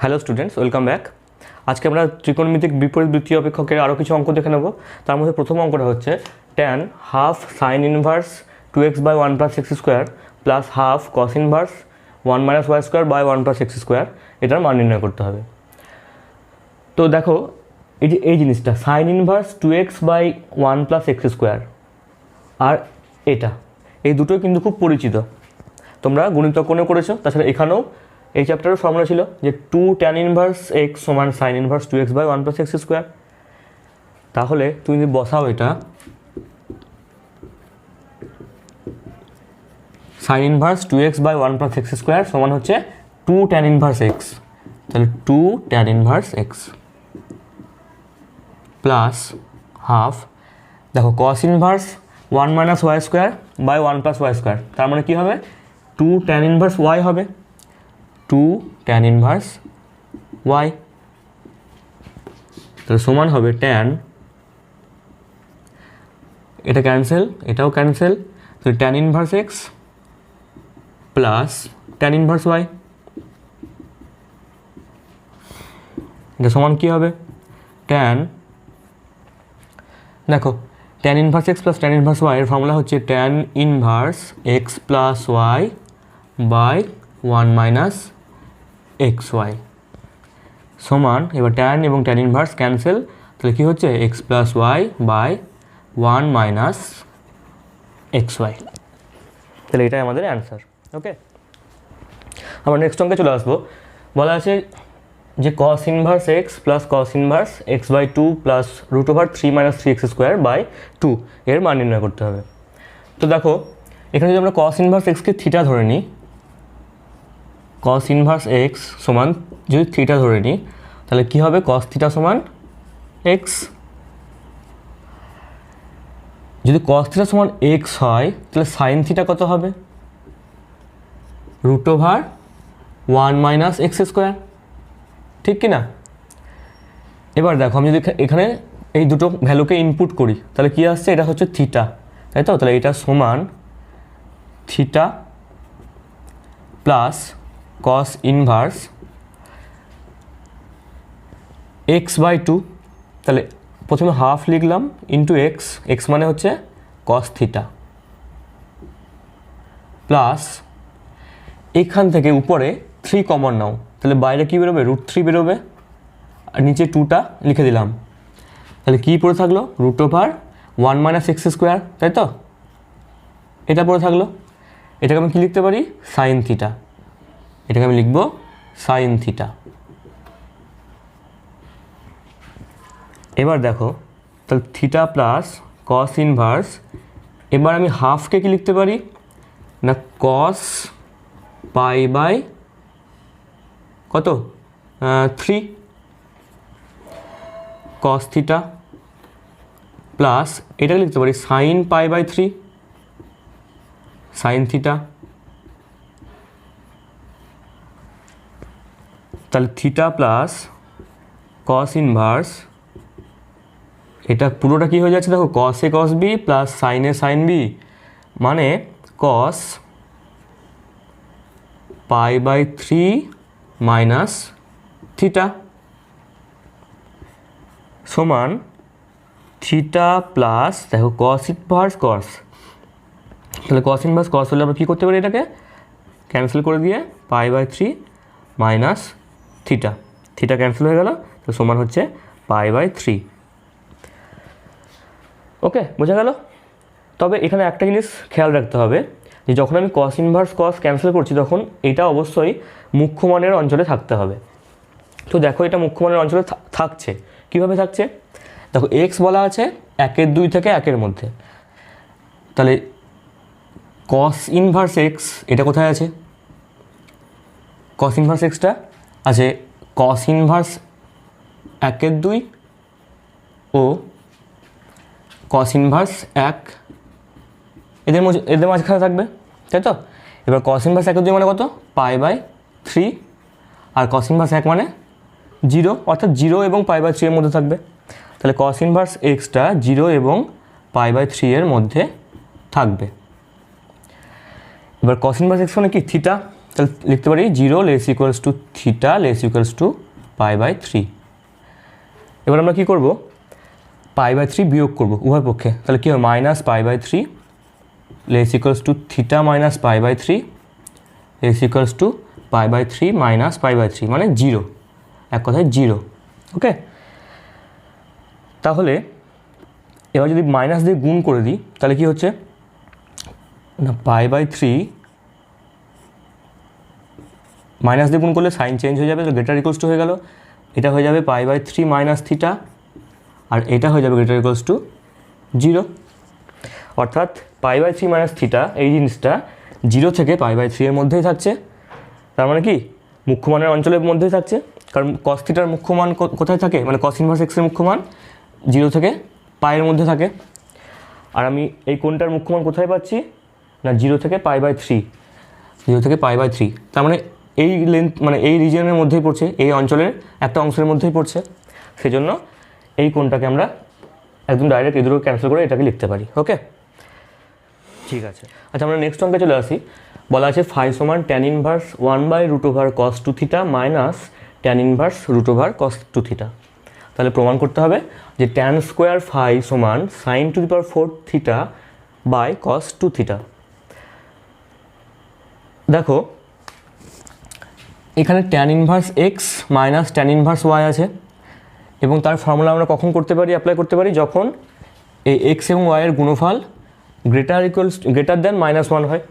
Hello students, welcome back. আজকে আমরা ত্রিকোণমিতিক বিপরীত বৃত্তীয় অপেক্ষকের আরও কিছু অঙ্ক দেখে নেব। তার মধ্যে প্রথম অঙ্কটা হচ্ছে tan half sine inverse 2x/1 + x square plus half cos inverse 1 - y square by 1 + x square, এটার মান নির্ণয় করতে হবে। তো দেখো এই জিনিসটা sine inverse 2x/1 + x square আর এই দুটোই কিন্তু খুব পরিচিত, তোমরা গণিত কোণে করেছো। তাছাড়া এখানেও এই চ্যাপ্টারের ফর্মুলা ছিল যে 2 tan ইনভার্স x সমান sign inverse 2x/1 + x square. তাহলে তুমি যদি বসাও এটা sign inverse 2x/1 + x square সমান হচ্ছে 2 tan ইনভার্স x, তাহলে 2 tan inverse x plus half, দেখো cos inverse 1 - y square by 1 + y square, তার মানে কী হবে 2 tan ইনভার্স y হবে, 2 tan ইনভার্স y, তাহলে সমান হবে tan, এটা ক্যান্সেল এটাও ক্যান্সেল, তাহলে tan inverse x plus tan inverse y, এটা সমান কী হবে tan, দেখো tan inverse x plus tan inverse y এর ফর্মুলা হচ্ছে tan inverse x plus y by 1 - xy সমান, এবার tan এবং tan ইনভার্স ক্যান্সেল, তাহলে কী হচ্ছে x plus y by 1 - xy, তাহলে এটাই আমাদের অ্যান্সার। ওকে, আমরা নেক্সট অঙ্কে চলে আসবো। বলা আছে যে cos inverse x plus cos inverse x/2 plus √3 - 3x square by 2 এর মান নির্ণয় করতে হবে। তো দেখো এখানে যদি আমরা cos ইনভার্স xকে থিটা ধরে নিই, cos ইনভার্স x সমান যদি থিটা ধরে নিই, তাহলে কী হবে cos থিটা সমান x, যদি cos থিটা সমান x হয় তাহলে sin থিটা কত হবে √1 - x স্কোয়ার, ঠিক কি না? এবার দেখো আমি যদি এখানে এই দুটো ভ্যালুকে ইনপুট করি তাহলে কী আসছে, এটা হচ্ছে থিটা, তাই তো? তাহলে এটা সমান theta plus cos inverse x/2, তাহলে প্রথমে হাফ লিখলাম ইন্টু x মানে হচ্ছে cos থিটা প্লাস এখান থেকে উপরে 3 কমন নাও, তাহলে বাইরে কী বেরোবে √3 বেরোবে, আর নিচে 2টা লিখে দিলাম, তাহলে কী পড়ে থাকলো √1 - x স্কোয়ার, তাই তো? এটা পড়ে থাকলো, এটাকে আমি কী লিখতে পারি সাইন থিটা, এটাকে আমি লিখব সাইন থিটা। এবার দেখো তাহলে থিটা প্লাস cos ইনভার্স, এবার আমি হাফকে কি লিখতে পারি না cos পাই বাই কত 3 cos থিটা প্লাস এটাকে লিখতে পারি sine pi by 3 sine theta, তাহলে থিটা প্লাস cos ইনভার্স, এটা পুরোটা কী হয়ে যাচ্ছে দেখো cos a cos b plus sin a sin b, মানে cos pi by 3 minus theta সমান থিটা প্লাস দেখো cos ইনভার্স cos, তাহলে cos ইনভার্স cos হলে আমরা কী করতে পারি, এটাকে ক্যান্সেল করে দিয়ে pi by 3 minus theta, theta cancel হয়ে গেল, তো সমান হচ্ছে পাই বাই 3। ওকে, বোঝা গেল? তবে এখানে একটা জিনিস খেয়াল রাখতে হবে যে যখন আমি cos ইনভার্স cos ক্যান্সেল করছি তখন এটা অবশ্যই মুখ্য মানের অঞ্চলে থাকতে হবে। তো দেখো এটা মুখ্য মানের অঞ্চলে থাকছে, কীভাবে থাকছে দেখো x বলা আছে 1/2 থেকে 1 মধ্যে, তাহলে cos ইনভার্স x এটা কোথায় আছে, cos ইনভার্স xটা আছে cos ইনভার্স 1/2 ও cos ইনভার্স 1 এদের মাঝখানে থাকবে, তাই তো? এবার cos ইনভার্স 1/2 মানে কত পাই বাই 3, আর cos ইনভার্স 1 মানে 0, অর্থাৎ 0 এবং পাই বাই 3 এর মধ্যে থাকবে, তাহলে cos ইনভার্স xটা 0 এবং পাই বাই 3 এর মধ্যে থাকবে। এবার cos ইনভার্স x মানে কি থিটা, তাহলে লিখতে পারি 0 less equals to theta less equals to π/3। এবার আমরা কী করব, π/3 বিয়োগ করব উভয় পক্ষে, তাহলে কী হবে -π/3 less equals to theta minus π/3 less equals to π/3 minus π/3 মানে 0, এক কথায় 0। ওকে, তাহলে এবার যদি মাইনাস দিয়ে গুণ করে দিই তাহলে কি হচ্ছে না, π/3 মাইনাস দিয়ে গুণ করলে সাইন চেঞ্জ হয়ে যাবে, তো গ্রেটার ইকুয়ালস টু হয়ে গেল, এটা হয়ে যাবে π/3 মাইনাস থিটা, আর এটা হয়ে যাবে গ্রেটার ইকুয়ালস টু 0। অর্থাৎ π/3 মাইনাস থিটা এই জিনিসটা 0 থেকে π/3 এর মধ্যেই থাকছে, তার মানে কি মুখ্য মানের অঞ্চলের মধ্যেই থাকছে, কারণ cos থিটার মুখ্য মান কোথায় থাকে, মানে cos ইনভার্স x এর মুখ্য মান 0 থেকে π এর মধ্যে থাকে। আর আমি এই কোণটার মুখ্য মান কোথায় পাচ্ছি না, 0 থেকে π/3, 0 থেকে π/3, তার মানে এই লেন্থ মানে এই রিজিয়নের মধ্যেই পড়ছে, এই অঞ্চলের একটা অংশের মধ্যেই পড়ছে, সেজন্য এই কোণটাকে আমরা একদম ডাইরেক্ট এই দুটো ক্যান্সেল করে এটাকে লিখতে পারি। ওকে, ঠিক আছে। আচ্ছা, আমরা নেক্সট অঙ্কে চলে আসি। বলা আছে ফাই সমান tan inverse 1/√cos 2 theta minus tan inverse √cos 2 theta. তাহলে প্রমাণ করতে হবে যে tan স্কোয়ার ফাই সমান sin to the power 4 theta by cos 2 theta. দেখো এখানে tan inverse x minus tan inverse y আছে, এবং তার ফর্মুলা আমরা কখন করতে পারি, অ্যাপ্লাই করতে পারি, যখন এই x এবং y এর গুণফল গ্রেটার দ্যান -1 হয়।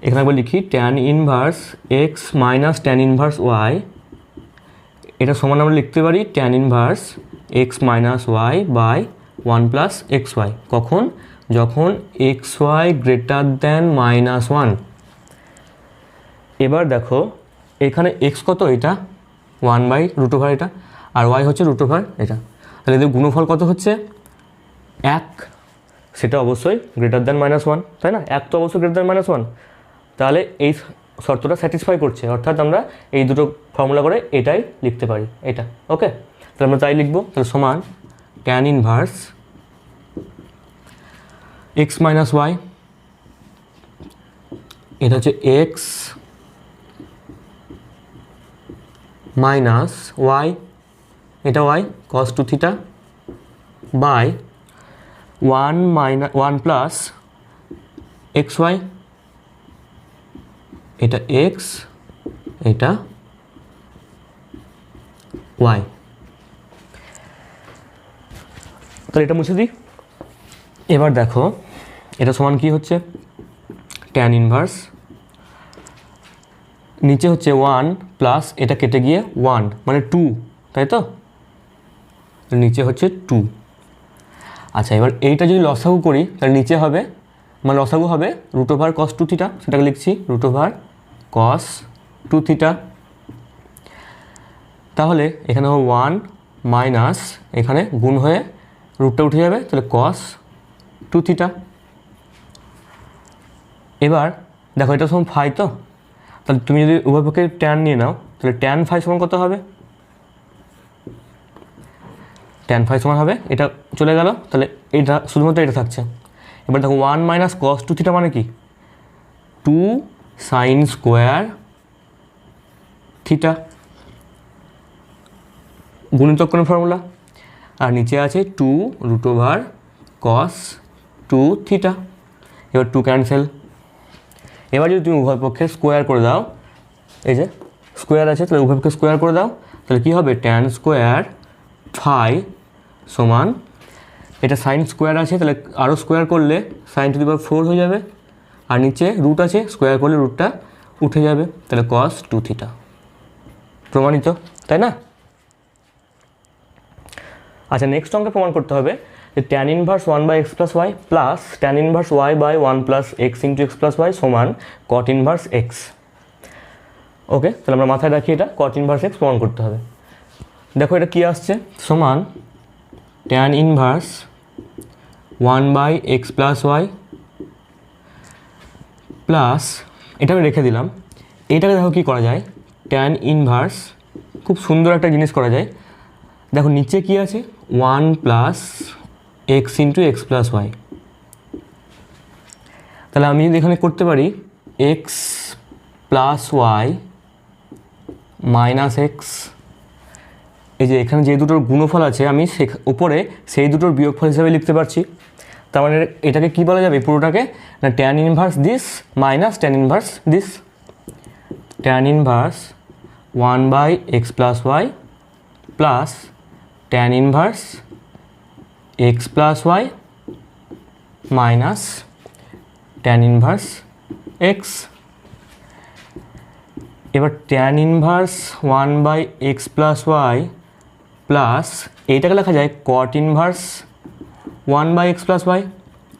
এখানে একবার লিখি tan inverse x minus tan inverse y, এটা সমান আমরা লিখতে পারি tan inverse x minus y by 1 plus xy। কখন, যখন xy গ্রেটার দ্যান -1। এবার দেখো এখানে x কত, এটা 1/√, এটা, আর y হচ্ছে √, এটা, তাহলে এদের গুণফল কত হচ্ছে 1, সেটা অবশ্যই গ্রেটার দ্যান -1, তাই না, 1 তো অবশ্যই গ্রেটার দ্যান -1, তাহলে এই শর্তটা স্যাটিসফাই করছে, অর্থাৎ আমরা এই দুটো ফর্মুলা করে এটাই লিখতে পারি, এটা। ওকে, তাহলে আমরা তাই লিখবো, তাহলে সমান tan inverse x minus y, এটা হচ্ছে x মাইনাস y, এটা y cos 2 theta by 1 plus xy, এটা x, এটা y। তাহলে এটা মুছে দিই। এবার দেখো এটা সমান কি হচ্ছে, tan ইনভার্স নিচে হচ্ছে 1 প্লাস এটা কেটে গিয়ে 1 মানে 2, তাই তো, নিচে হচ্ছে 2। আচ্ছা, এবার এইটা যদি লসাগু করি তাহলে নিচে হবে, মানে লসাগু হবে √cos 2 থিটা, সেটাকে লিখছি √cos 2 থিটা। তাহলে এখানে হবে 1 মাইনাস এখানে গুণ হয়ে রুটটা উঠে যাবে, তাহলে cos 2 থিটা। এবার দেখো এটা সমান ফাই, তো তাহলে তুমি যদি উভয় পক্ষে ট্যান নিয়ে নাও তাহলে tan ফাই সমান কত হবে, tan ফাই সমান হবে, এটা চলে গেল, তাহলে এটা শুধুমাত্র এটা থাকছে। এবার দেখো 1 মাইনাস cos 2 থিটা মানে কি, 2 sin স্কোয়ার থিটা, গুণিতক কোণ ফর্মুলা, আর নিচে আছে 2√cos 2 থিটা। এবার 2 ক্যান্সেল। এবার যদি তুমি উভয় পক্ষে স্কোয়ার করে দাও, এই যে স্কোয়ার আছে, তাহলে উভয় পক্ষে স্কোয়ার করে দাও, তাহলে কী হবে tan স্কোয়ার ফাই সমান, এটা সাইন স্কোয়ার আছে, তাহলে আরও স্কোয়ার করলে sin টু দি পাওয়ার 4 হয়ে যাবে, আর নিচে রুট আছে, স্কোয়ার করলে রুটটা উঠে যাবে, তাহলে cos 2 থিটা। প্রমাণিত, তাই না? আচ্ছা, নেক্সট অঙ্কে প্রমাণ করতে হবে যে tan inverse 1/x plus y plus tan inverse y by 1 plus x into x plus y সমান cot ইনভার্স এক্স। ওকে, তাহলে আমরা মাথায় রাখি এটা cot ইনভার্স এক্স প্রমাণ করতে হবে। দেখো এটা কী আসছে, সমান tan inverse 1/x plus y plus, এটা আমি রেখে দিলাম। এইটাকে দেখো কী করা যায়, tan ইনভার্স, খুব সুন্দর একটা জিনিস করা যায়। দেখো নিচে কি আছে, 1 plus x into x plus y, তাহলে আমি যদি এখানে করতে পারি x plus y minus x. এই যে এখানে যে দুটোর গুণফল আছে আমি উপরে সেই দুটোর বিয়োগফল হিসাবে লিখতে পারছি। তার মানে এটাকে কি বলা যাবে পুরোটাকে, না tan inverse this minus tan inverse this. Tan inverse 1/x plus y plus tan inverse x plus y minus tan inverse x। এবার tan inverse 1/x plus y plus এইটাকে লেখা যায় কট ইনভার্স 1/x প্লাস ওয়াই,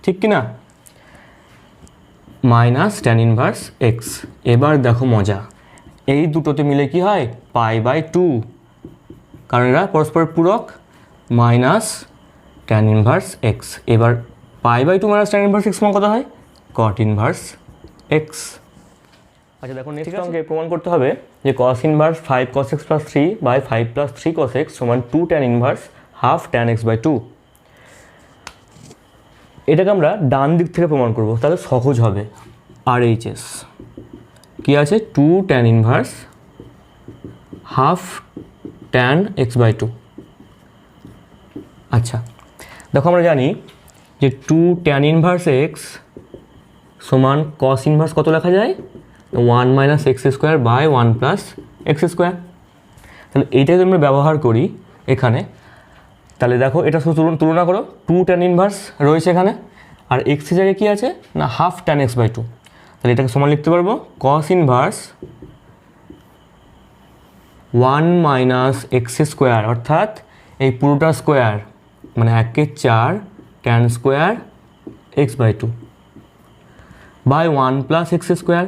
ঠিক কি না, minus tan inverse x। এবার দেখো মজা, এই দুটোতে মিলে কি হয় π/2, কারণ এরা পরস্পরের পূরক, মাইনাস ট্যান ইনভার্স x। এবার π/2 মাইনাস ট্যান ইনভার্স x সমান কত হয়, কট ইনভার্স x। আচ্ছা দেখো নেক্সট অঙ্কে প্রমাণ করতে হবে যে cos inverse 5 cos x plus 3/5 plus 3 cos x সমান 2 tan inverse half tan x/2। এটাকে আমরা ডান দিক থেকে প্রমাণ করব, তাহলে সহজ হবে। RHS কি আছে, 2 tan inverse half tan x/2। আচ্ছা দেখো আমরা জানি যে 2 ট্যান ইনভার্স x সমান cos ইনভার্স কত লেখা যায়, 1 minus x square by 1 plus x square. তাহলে এইটা যদি আমরা ব্যবহার করি এখানে, তাহলে দেখো এটা শুধু তুলনা করো, 2 ট্যান ইনভার্স রয়েছে এখানে, আর এক্সের জায়গায় কী আছে না হাফ ট্যান x/2। তাহলে এটাকে সমান লিখতে পারবো cos inverse 1 minus x square, অর্থাৎ এই পুরোটা স্কোয়ার মানে 1/4 tan square x/2 by 1 plus x square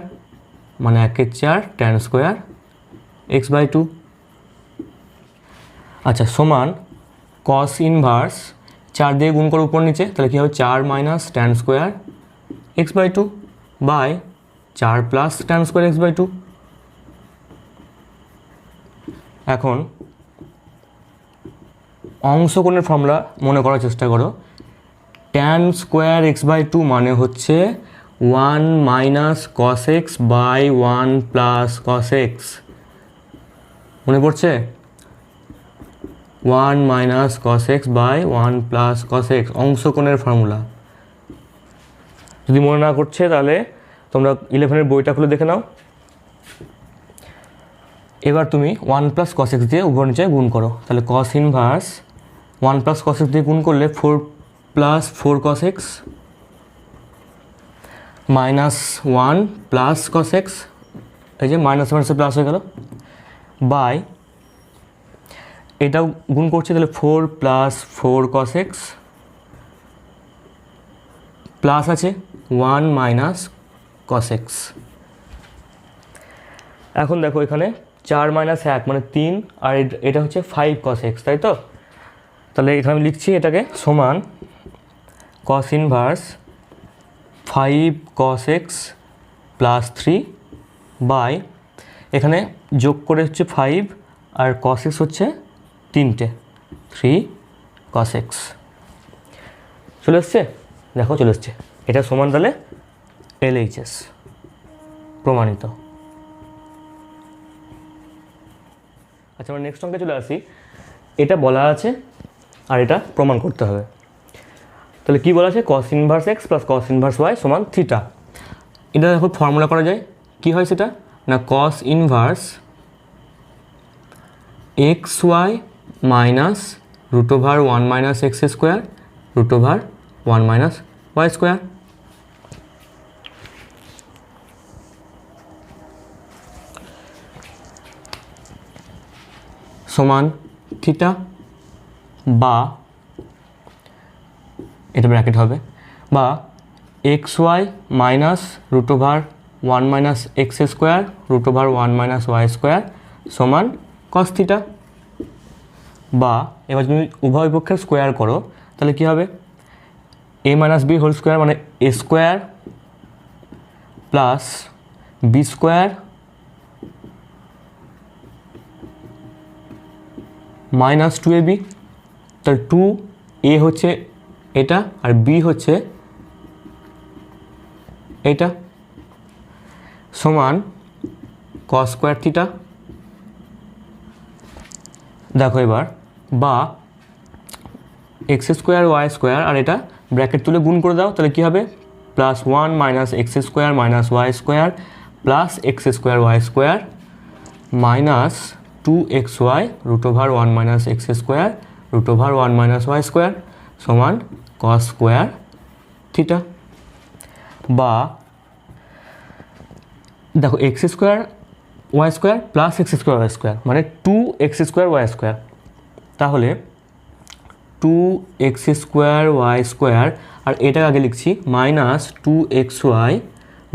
মানে 1/4 ট্যান স্কোয়ার x/2। আচ্ছা সমান cos ইনভার্স 4 দিয়ে গুণ করে উপর নিচে, তাহলে কী হবে 4 minus tan square x/2 by 4 plus tan square x/2। এখন অংশকোণের ফর্মুলা মনে করার চেষ্টা করো। ট্যান স্কোয়ার x/2 মানে হচ্ছে 1 minus cos x by 1 plus cos x। মনে পড়ছে, 1 minus cos x by 1 plus cos x অংশকোণের ফর্মুলা। যদি মনে না করছে তাহলে তোমরা 11-এর বইটা খুলে দেখে নাও। এবার তুমি 1 প্লাস cos x দিয়ে উপর নিচে গুণ করো, তাহলে cos inverse 1 plus cos x দিয়ে গুণ করলে 4 plus 4 cos x minus 1 plus cos x, এই যে মাইনাস মাইনাসে প্লাস হয়ে গেল, বাই এটাও গুণ করছে, তাহলে 4 প্লাস 4 cos x প্লাস আছে 1 মাইনাস cos x। এখন দেখো এখানে 4 মাইনাস 1 মানে 3, আর এটা হচ্ছে 5 cos x, তাই তো। তাহলে এখানে আমি লিখছি এটাকে সমান cos inverse 5 cos x plus 3 by এখানে যোগ করে হচ্ছে 5 আর cos x হচ্ছে 3টে 3 cos x। চলে এসছে, দেখো চলে এসছে, এটা সমান তাহলে LHS প্রমাণিত। আচ্ছা আমরা নেক্সট অঙ্কে চলে আসি। এটা বলা আছে আর এটা প্রমাণ করতে হবে। তাহলে কি বলা আছে, cos inverse x plus cos inverse y সমান থিটা। এটা দেখো ফর্মুলা করা যায়, কি হয় সেটা না cos inverse xy minus root over 1 minus x square root over 1 minus y square. সমান থিটা, বা এটা ব্র্যাকেট হবে, বা x y minus root over 1 minus x square root over 1 minus y square সমান কস থিটা। বা এবার তুমি উভয় পক্ষের স্কোয়ার করো, তাহলে কী হবে, A minus B whole square মানে A square plus B square minus 2ab। তাহলে 2a হচ্ছে এটা আর b হচ্ছে এটা, সমান কস স্কোয়ার থিটা। দেখো এবার বা এক্স স্কোয়ার ওয়াই স্কোয়ার, আর এটা ব্র্যাকেট তুলে গুণ করে দাও, তাহলে কী হবে plus 1 minus x square minus y square plus x square y square minus 2xy root over 1 minus x square root over 1 minus y square সমান কস স্কোয়ার থিটা। বা দেখো x square y square plus x square y square মানে 2x square y square, তাহলে 2x square y square, আর এটা আগে লিখছি minus 2xy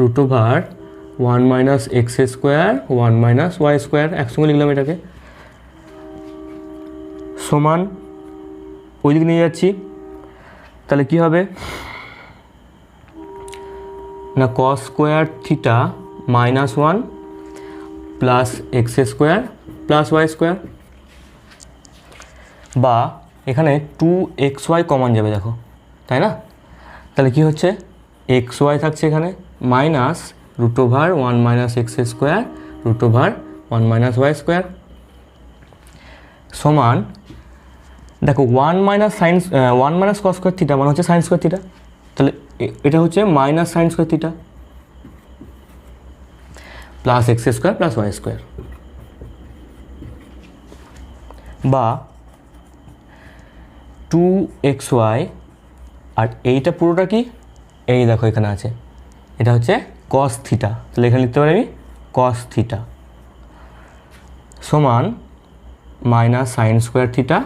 root over 1 minus x square 1 minus y square, একসঙ্গে লিখলাম এটাকে, সমান ওই দিকে নিয়ে যাচ্ছি, তাহলে কী হবে না cos square theta minus 1 plus x square plus y square. বা এখানে 2xy কমন যাবে দেখো, তাই না, তাহলে কি হচ্ছে xy থাকছে এখানে minus root over 1 minus x square root over 1 minus y square সমান দেখো 1 মাইনাস কস স্কোয়ার থিটা মানে হচ্ছে সাইন স্কোয়ার থিটা, তাহলে এটা হচ্ছে minus sine square theta plus x square plus y square. বা 2xy, আর এইটা পুরোটা কি এই দেখো এখানে আছে, এটা হচ্ছে কস থিটা, তাহলে এখানে লিখতে পারি আমি কস থিটা সমান minus sine square theta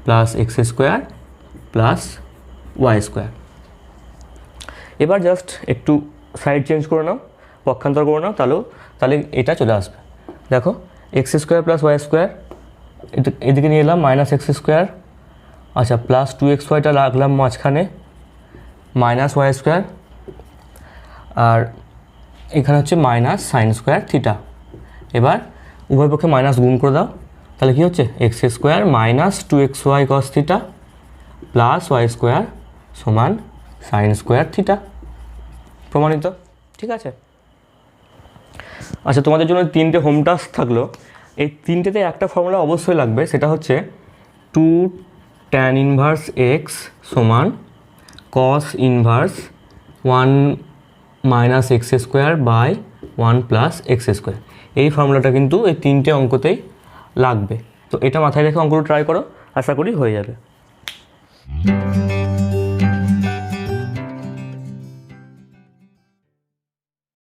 plus x square plus y square. এবার জাস্ট একটু সাইড চেঞ্জ করে নাও, পক্ষান্তর করে নাও, তাহলে এটা চলে আসবে। দেখো x square plus y square এদিকে নিয়ে এলাম মাইনাস এক্স স্কোয়ার, আচ্ছা প্লাস 2xyটা রাখলাম মাঝখানে মাইনাস ওয়াই স্কোয়ার, আর এখানে হচ্ছে মাইনাস সাইন স্কোয়ার থিটা। এবার উভয় পক্ষে মাইনাস গুণ করে দাও, তাহলে কী হচ্ছে x square minus 2xy cos theta plus y square সমান সাইন স্কোয়ার থিটা, প্রমাণিত। ঠিক আছে, আচ্ছা তোমাদের জন্য 3টে হোম টাস্ক থাকলো, এই 3টেতে একটা ফর্মুলা অবশ্যই লাগবে, সেটা হচ্ছে 2 tan ইনভার্স এক্স সমান cos inverse 1 minus x square by 1 plus x square. এই ফর্মুলাটা কিন্তু এই 3টে অঙ্কতেই লাগবে, তো এটা মাথায় রেখে অঙ্কটা ট্রাই করো, আশা করি হয়ে যাবে।